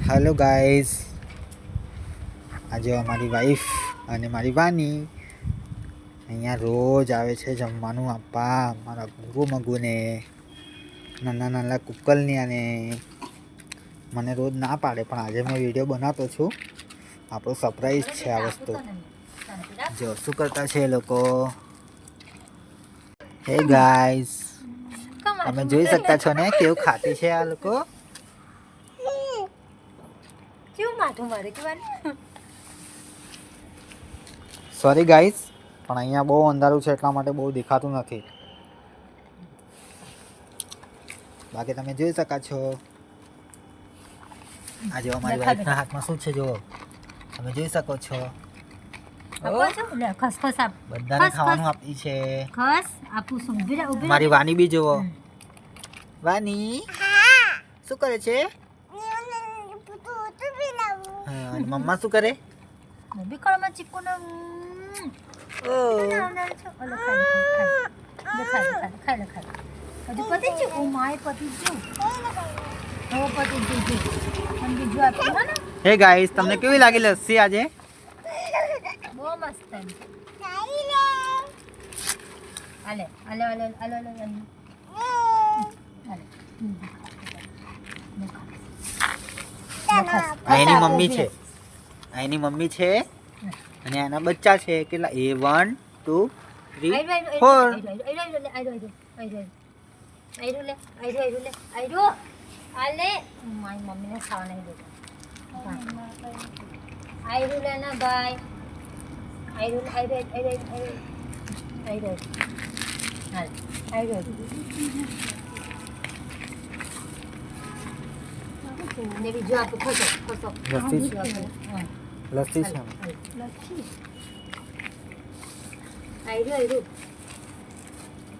Hello guys, આજે અમારી wife અને મારી વાની અહીંયા રોજ આવે છે જમવાનું આપવા મારા મગુને નાના નાના કુકલનિયાને. મને રોજ ના પાડે પણ આજે મેં વિડીયો બનાવતો છું. આપણો સરપ્રાઈઝ છે આ વસ્તુ. જો શું કરતા છે એ લોકો. હે ગાઈઝ, તમે જોઈ શકતા છો ને કેવું ખાતી છે આ લોકો. સોરી ગાઈઝ, પણ અહીંયા બહુ અંધારું છે એટલા માટે બહુ દેખાતું નથી. બાકી તમે જોઈ શકા છો. આ જો અમારી વાઈફના હાથમાં શું છે જો તમે જોઈ શકો છો. બધાને ખાવાનું આપી છે. મારી વાની બી જુઓ. વાની શું કરે છે? અને મમ્મા શું કરે? હે ગાઈસ, તમને કેવી લાગી લસ્સી આજે? બહુ મસ્ત. આલે આલે આલે આલે આલે એની મમ્મી છે, એની મમ્મી છે અને એના બચ્ચા છે. કેટલા? 1 2 3 4. આલે મારી મમ્મીને ખાવા નહીં દેતો. આયરું લે ને ભાઈ. આયરું હાલ આયરું ને બીજું આપું. ખસો લસ્સી છે. લસ્સી છે. આયરું